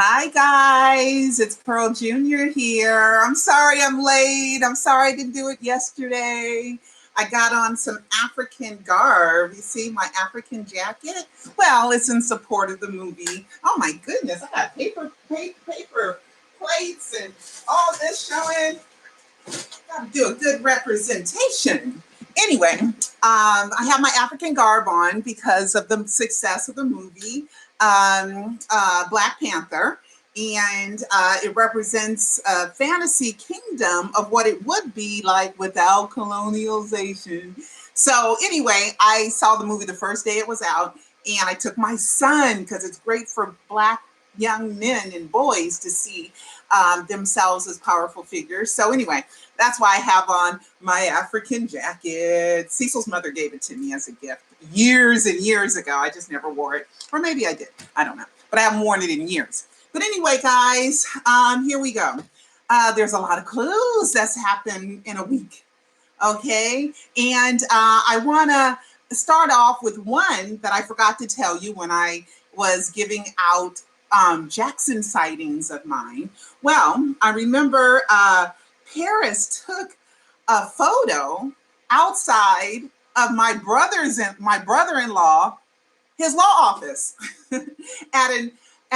Hi guys, it's Pearl Jr. here. I'm sorry I'm late. I'm sorry I didn't do it yesterday. I got on some African garb. You see my African jacket? Well, it's in support of the movie. Oh my goodness, I got paper plates and all this showing. Got to do a good representation. Anyway, I have my African garb on because of the success of the movie Black Panther, and it represents a fantasy kingdom of what it would be like without colonialization. So anyway, I saw the movie the first day it was out, and I took my son because it's great for Black young men and boys to see themselves as powerful figures. So anyway, that's why I have on my African jacket. Cecil's mother gave it to me as a gift years and years ago. I just never wore it. Or maybe I did. I don't know. But I haven't worn it in years. But anyway, guys, here we go. There's a lot of clues that's happened in a week. Okay. And I want to start off with one that I forgot to tell you when I was giving out Jackson sightings of mine. Well, I remember Paris took a photo outside of my brother-in-law, his law office, at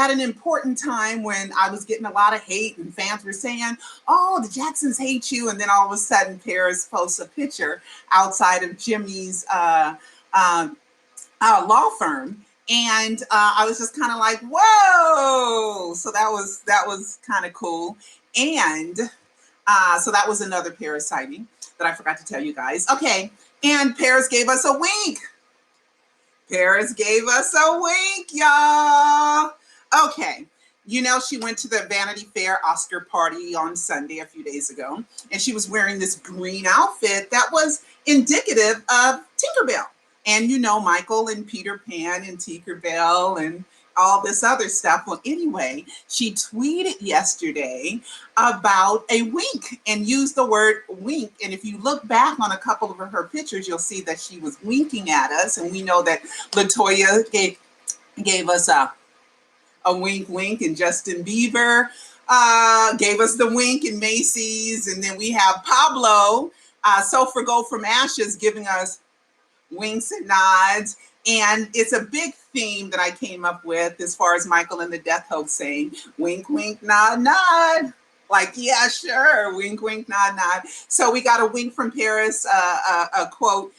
an important time when I was getting a lot of hate and fans were saying, "Oh, the Jacksons hate you," and then all of a sudden Paris posts a picture outside of Jimmy's law firm. And I was just kind of like, whoa! So that was kind of cool. And so that was another Paris sighting that I forgot to tell you guys. Okay, and Paris gave us a wink. Paris gave us a wink, y'all. Okay. You know, she went to the Vanity Fair Oscar party on Sunday a few days ago, and she was wearing this green outfit that was indicative of Tinkerbell. And you know, Michael and Peter Pan and Tinkerbell and all this other stuff. Well, anyway, she tweeted yesterday about a wink and used the word wink. And if you look back on a couple of her pictures, you'll see that she was winking at us. And we know that Latoya gave us a wink wink, and Justin Bieber gave us the wink in Macy's. And then we have Pablo, So for Gold from Ashes, giving us winks and nods. And it's a big theme that I came up with as far as Michael and the Death Hoax saying, wink, wink, nod, nod. Like, yeah, sure, wink, wink, nod, nod. So we got a wink from Paris, a quote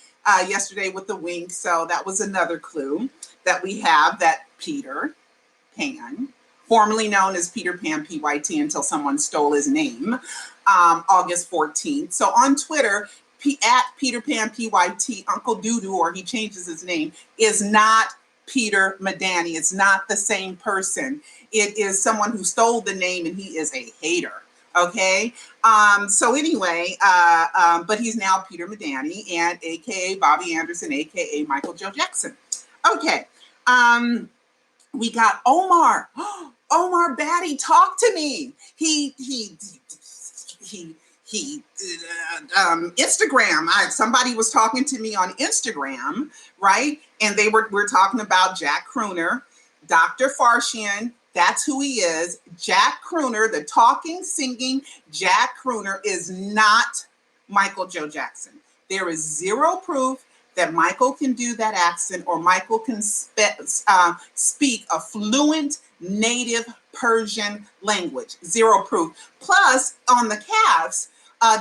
yesterday with the wink. So that was another clue that we have that Peter Pan, formerly known as Peter Pan PYT until someone stole his name, August 14th. So on Twitter, at Peter Pan PYT, Uncle Doodoo, or he changes his name, is not Peter Madani. It's not the same person. It is someone who stole the name, and he is a hater. Okay. So anyway, but he's now Peter Madani, and AKA Bobby Anderson, AKA Michael Joe Jackson. Okay. We got Omer. Omer Batty, talk to me. He Instagram. Somebody was talking to me on Instagram, right? And we're talking about Jack Crooner, Dr. Farshian. That's who he is. Jack Crooner, the talking, singing Jack Crooner, is not Michael Joe Jackson. There is zero proof that Michael can do that accent, or Michael can speak a fluent native Persian language. Zero proof. Plus, on the calves,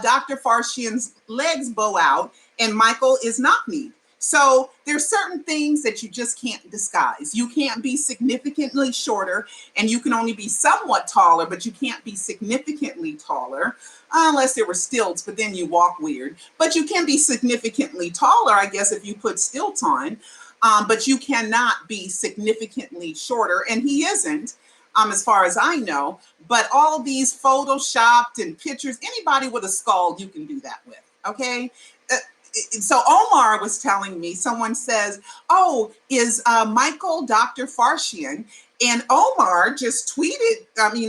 Dr. Farshian's legs bow out, and Michael is knock-kneed. So there's certain things that you just can't disguise. You can't be significantly shorter, and you can only be somewhat taller, but you can't be significantly taller unless there were stilts, but then you walk weird. But you can be significantly taller, I guess, if you put stilts on, but you cannot be significantly shorter, and he isn't. As far as I know, but all of these photoshopped and pictures, anybody with a skull, you can do that with, okay? So Omar was telling me, someone says, "Oh, is Michael Dr. Farshian?" And Omar just Instagram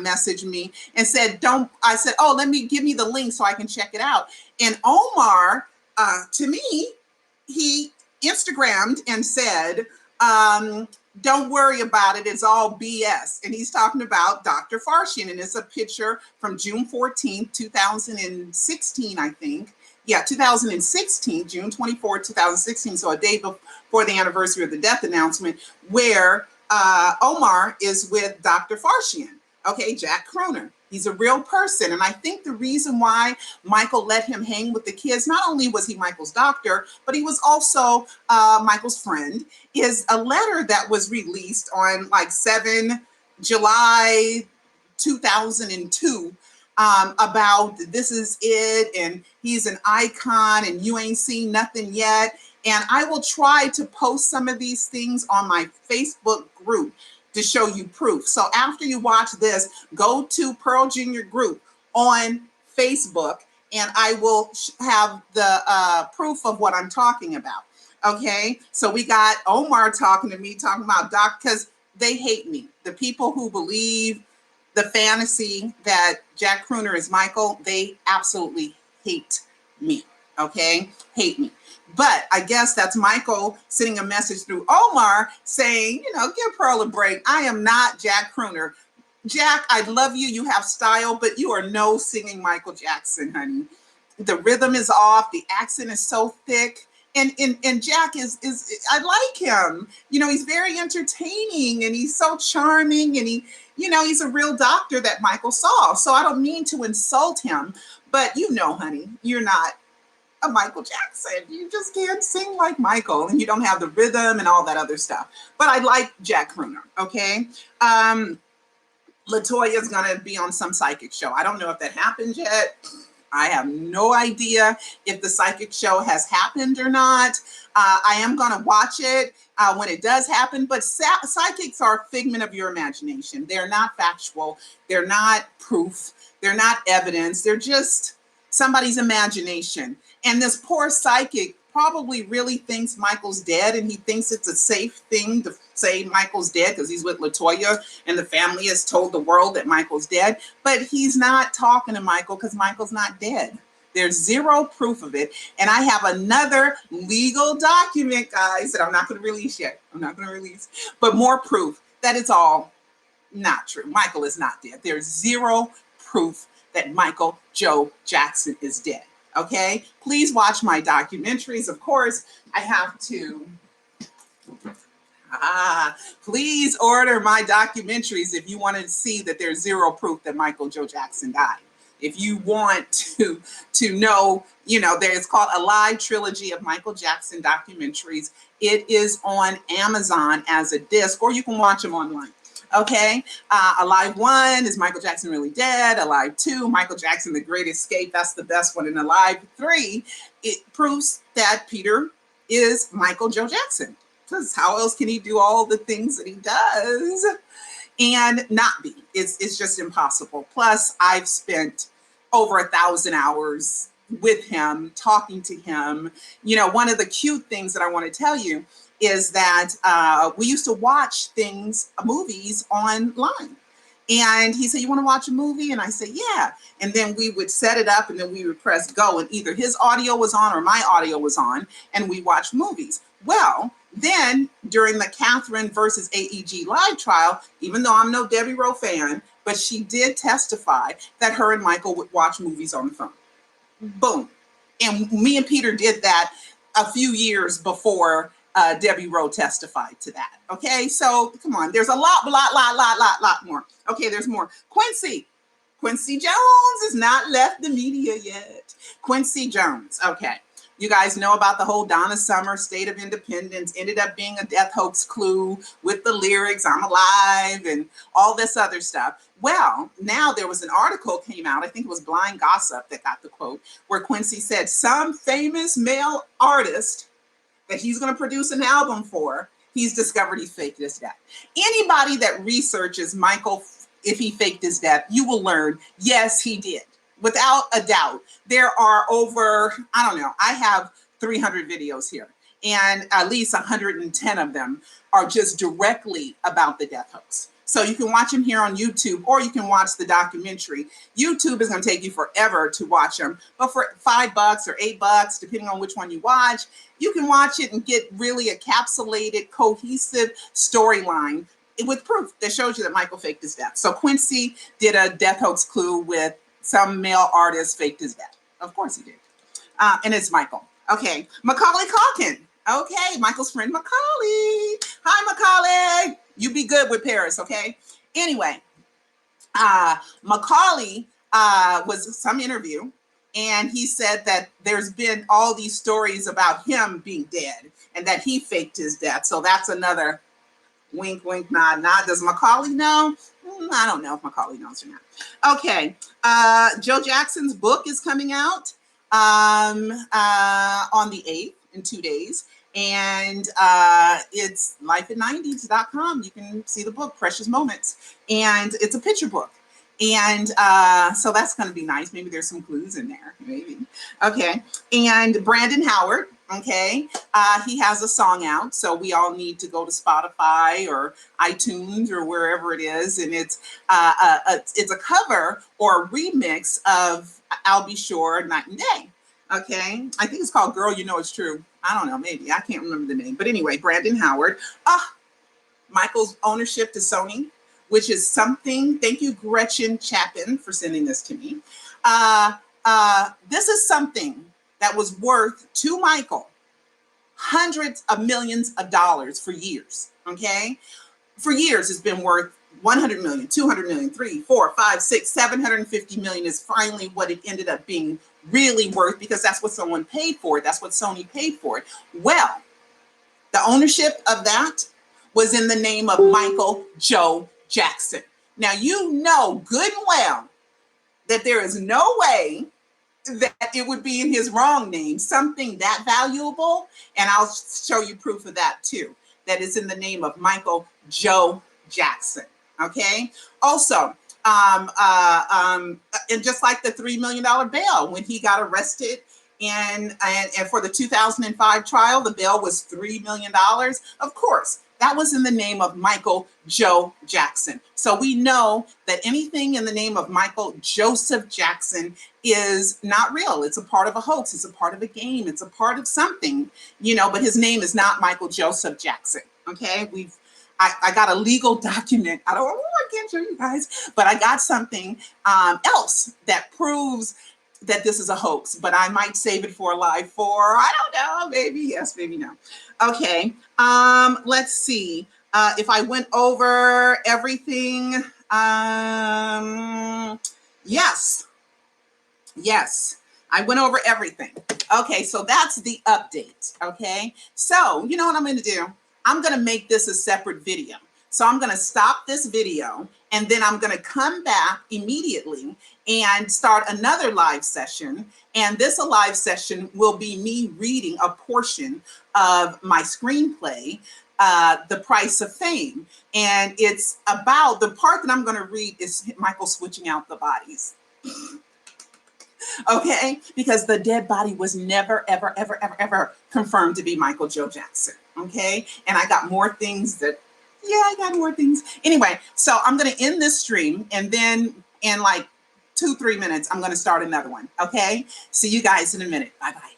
messaged me and said, I said, "Oh, give me the link so I can check it out." And Omar, to me, he Instagrammed and said, Don't worry about it. It's all BS. And he's talking about Dr. Farshian. And it's a picture from June 14th, 2016, I think. Yeah, 2016, June 24th, 2016. So a day before the anniversary of the death announcement, where Omar is with Dr. Farshian. Okay, Jack Kroner. He's a real person. And I think the reason why Michael let him hang with the kids, not only was he Michael's doctor, but he was also Michael's friend, is a letter that was released on like 7 July 2002 about this is it, and he's an icon, and you ain't seen nothing yet. And I will try to post some of these things on my Facebook group to show you proof. So after you watch this, go to Pearl Junior Group on Facebook, and I will have the proof of what I'm talking about. Okay, so we got Omar talking to me, talking about Doc, because they hate me. The people who believe the fantasy that Jack Kroner is Michael, they absolutely hate me. Okay, hate me. But I guess that's Michael sending a message through Omar saying, give Pearl a break. I am not Jack Kroner. Jack, I love you. You have style, but you are no singing Michael Jackson, honey. The rhythm is off. The accent is so thick. And Jack is I like him. He's very entertaining, and he's so charming, and he's a real doctor that Michael saw. So I don't mean to insult him, but honey, you're not a Michael Jackson. You just can't sing like Michael, and you don't have the rhythm and all that other stuff. But I like Jack Kroner, okay? Latoya's gonna be on some psychic show. I don't know if that happened yet. I have no idea if the psychic show has happened or not. I am going to watch it when it does happen, but psychics are a figment of your imagination. They're not factual. They're not proof. They're not evidence. They're just somebody's imagination. And this poor psychic probably really thinks Michael's dead, and he thinks it's a safe thing to say Michael's dead because he's with Latoya and the family has told the world that Michael's dead. But he's not talking to Michael because Michael's not dead. There's zero proof of it. And I have another legal document, guys, that I'm not going to release yet. I'm not going to release, but more proof that it's all not true. Michael is not dead. There's zero proof that Michael Joe Jackson is dead. Okay, please watch my documentaries. Of course, I have to. Please order my documentaries if you want to see that there's zero proof that Michael Joe Jackson died. If you want to know, it's called A Live Trilogy of Michael Jackson documentaries. It is on Amazon as a disc, or you can watch them online. Okay, Alive 1, is Michael Jackson really dead? Alive 2, Michael Jackson, The Great Escape, that's the best one. And Alive 3, it proves that Peter is Michael Joe Jackson. Because how else can he do all the things that he does and not be? It's just impossible. Plus, I've spent over 1,000 hours with him, talking to him. One of the cute things that I want to tell you is that we used to watch movies online. And he said, you want to watch a movie? And I said, yeah. And then we would set it up, and then we would press go, and either his audio was on or my audio was on, and we watched movies. Well, then during the Catherine versus AEG live trial, even though I'm no Debbie Rowe fan, but she did testify that her and Michael would watch movies on the phone. Boom. And me and Peter did that a few years before Debbie Rowe testified to that. Okay, so come on, there's a lot more. Okay, there's more. Quincy Jones has not left the media yet. Quincy Jones. Okay, you guys know about the whole Donna Summer State of Independence, ended up being a death hoax clue with the lyrics I'm alive and all this other stuff. Well, now there was an article came out, I think it was Blind Gossip that got the quote, where Quincy said some famous male artist that he's going to produce an album for, he's discovered he faked his death. Anybody that researches Michael, if he faked his death, you will learn, yes, he did. Without a doubt. There are over, I don't know, I have 300 videos here, and at least 110 of them are just directly about the death hoax. So you can watch them here on YouTube, or you can watch the documentary. YouTube is going to take you forever to watch them, but for $5 or $8, depending on which one you watch, you can watch it and get really a encapsulated, cohesive storyline with proof that shows you that Michael faked his death. So Quincy did a death hoax clue with some male artist faked his death. Of course he did. And it's Michael. Okay, Macauley Culkin. Okay, Michael's friend Macauley. Hi, Macaulay. You be good with Paris, okay? Anyway, Macaulay was some interview, and he said that there's been all these stories about him being dead and that he faked his death. So that's another wink, wink, nod, nod. Does Macaulay know? I don't know if Macaulay knows or not. Okay, Joe Jackson's book is coming out on the 8th in 2 days. And it's lifeat90s.com. You can see the book, Precious Moments. And it's a picture book. And so that's going to be nice. Maybe there's some clues in there. Maybe. Okay. And Brandon Howard. Okay. He has a song out. So we all need to go to Spotify or iTunes or wherever it is. And it's a cover or a remix of I'll Be Sure, Night and Day. Okay. I think it's called Girl, You Know It's True. I don't know. Maybe. I can't remember the name. But anyway, Brandon Howard. Michael's ownership to Sony, which is something. Thank you, Gretchen Chapin, for sending this to me. This is something that was worth to Michael hundreds of millions of dollars for years. Okay. For years, it's been worth 100 million, 200 million, 3, 4, 5, 6, 750 million is finally what it ended up being really worth, because that's what someone paid for it. That's what Sony paid for it. Well, the ownership of that was in the name of Michael Joe Jackson. Now, you know good and well that there is no way that it would be in his wrong name, something that valuable. And I'll show you proof of that too, that is in the name of Michael Joe Jackson. Okay. Also, and just like the $3 million bail when he got arrested and for the 2005 trial, the bail was $3 million. Of course, that was in the name of Michael Joe Jackson. So we know that anything in the name of Michael Joseph Jackson is not real. It's a part of a hoax. It's a part of a game. It's a part of something, but his name is not Michael Joseph Jackson. Okay. I got a legal document. I can't show you guys, but I got something else that proves that this is a hoax, but I might save it for a live for, I don't know, maybe yes, maybe no. Okay, let's see. If I went over everything, yes, I went over everything. Okay, so that's the update, okay? So, you know what I'm gonna do? I'm gonna make this a separate video. So I'm gonna stop this video and then I'm gonna come back immediately and start another live session. And this live session will be me reading a portion of my screenplay, The Price of Fame. And it's about, the part that I'm gonna read is Michael switching out the bodies. Okay, because the dead body was never, ever, ever, ever, ever confirmed to be Michael Joe Jackson. Okay, and I got more things I got more things. Anyway, so I'm going to end this stream and then in like 2-3 minutes, I'm going to start another one. Okay, see you guys in a minute. Bye-bye.